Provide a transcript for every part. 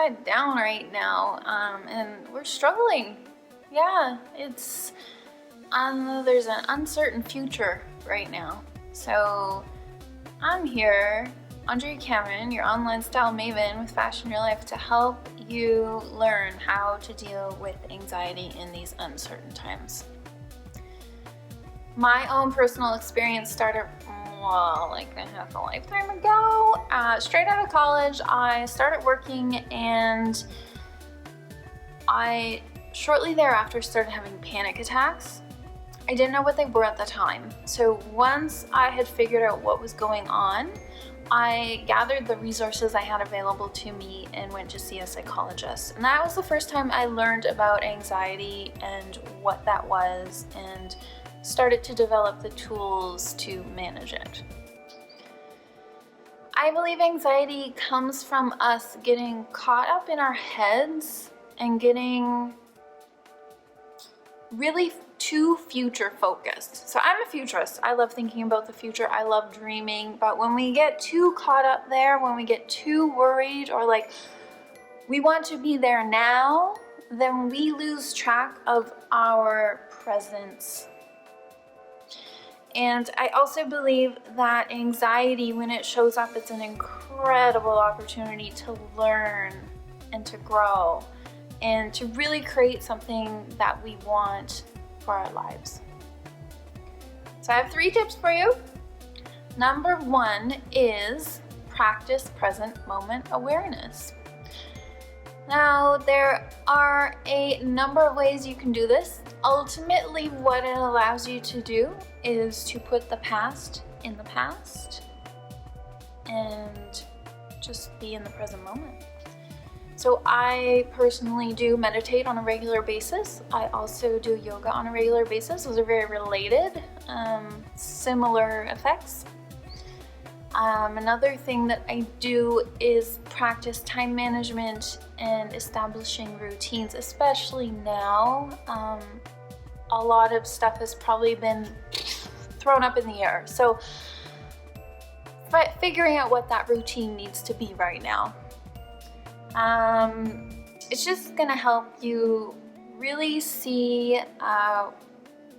upside down right now, and we're struggling. Yeah, there's an uncertain future right now. So I'm here, Andrea Cameron, your online style maven with Fashion Your Life, to help you learn how to deal with anxiety in these uncertain times. My own personal experience started like half a lifetime ago. Straight out of college, I started working, and I shortly thereafter started having panic attacks. I didn't know what they were at the time. So once I had figured out what was going on, I gathered the resources I had available to me and went to see a psychologist. And that was the first time I learned about anxiety and what that was, and started to develop the tools to manage it. I believe anxiety comes from us getting caught up in our heads and getting really too future focused. So I'm a futurist. I love thinking about the future. I love dreaming. But when we get too caught up there, when we get too worried, or like we want to be there now, then we lose track of our presence. And I also believe that anxiety, when it shows up, it's an incredible opportunity to learn and to grow and to really create something that we want for our lives. So I have 3 tips for you. Number 1 is practice present moment awareness. Now, there are a number of ways you can do this. Ultimately, what it allows you to do is to put the past in the past and just be in the present moment. So I personally do meditate on a regular basis. I also do yoga on a regular basis. Those are very related, similar effects. Another thing that I do is practice time management and establishing routines, especially now. A lot of stuff has probably been thrown up in the air. So figuring out what that routine needs to be right now. It's just gonna help you really see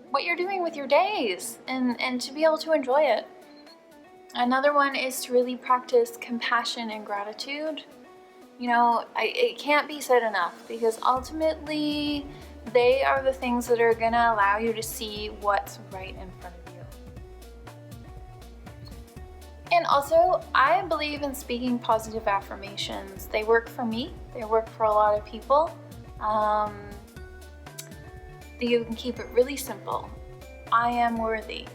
what you're doing with your days and to be able to enjoy it. Another one is to really practice compassion and gratitude. You know, it can't be said enough, because ultimately they are the things that are gonna allow you to see what's right in front of you. And also, I believe in speaking positive affirmations. They work for me. They work for a lot of people. You can keep it really simple. I am worthy.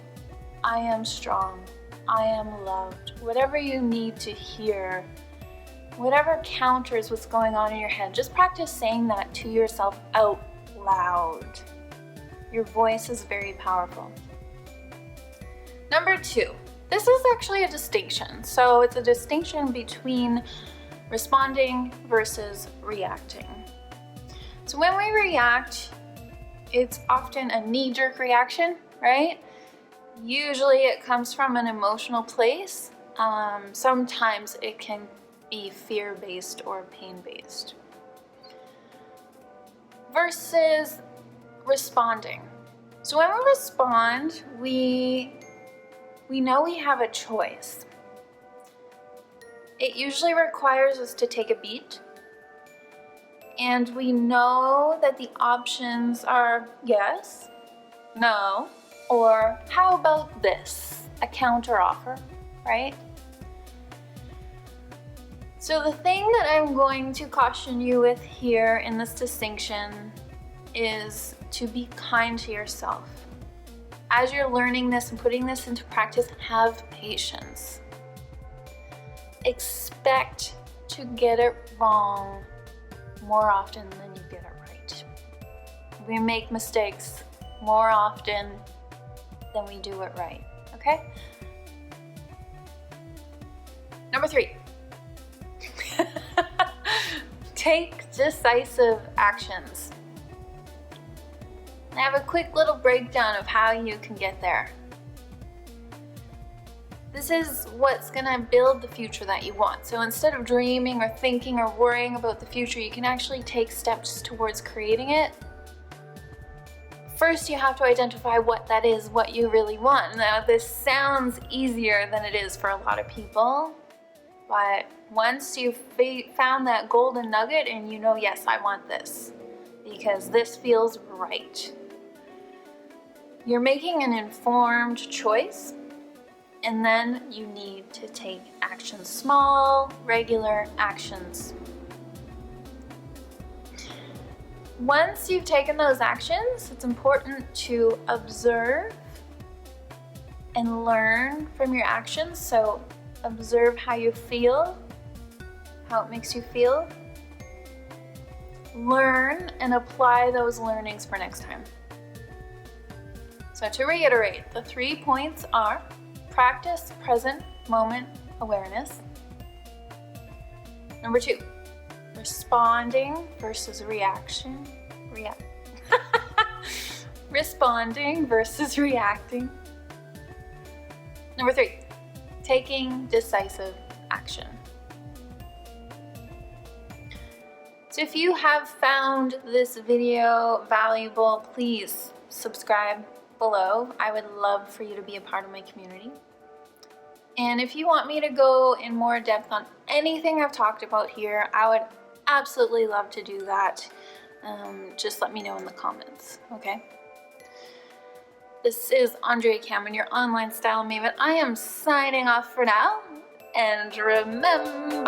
I am strong. I am loved. Whatever you need to hear, whatever counters what's going on in your head, just practice saying that to yourself out loud. Your voice is very powerful. Number 2. This is actually a distinction. So it's a distinction between responding versus reacting. So when we react, it's often a knee-jerk reaction, right? Usually it comes from an emotional place. Sometimes it can be fear-based or pain-based. Versus responding. So when we respond, we know we have a choice. It usually requires us to take a beat, and we know that the options are yes, no, or how about this, a counter offer, right? So the thing that I'm going to caution you with here in this distinction is to be kind to yourself. As you're learning this and putting this into practice, have patience. Expect to get it wrong more often than you get it right. We make mistakes more often than we do it right, okay? Number 3. Take decisive actions. I have a quick little breakdown of how you can get there. This is what's gonna build the future that you want. So instead of dreaming or thinking or worrying about the future, you can actually take steps towards creating it. First, you have to identify what that is, what you really want. Now, this sounds easier than it is for a lot of people, but once you've found that golden nugget and you know, yes, I want this, because this feels right, you're making an informed choice, and then you need to take action. Small, regular actions. Once you've taken those actions, it's important to observe and learn from your actions. So observe how you feel, how it makes you feel. Learn and apply those learnings for next time. So to reiterate, the 3 points are: practice present moment awareness. Number 2, responding versus reaction. Responding versus reacting. Number 3, taking decisive action. So if you have found this video valuable, please subscribe below. I would love for you to be a part of my community. And if you want me to go in more depth on anything I've talked about here, I would absolutely love to do that. Just let me know in the comments, okay? This is Andrea Cameron, your online style maven. I am signing off for now. And remember,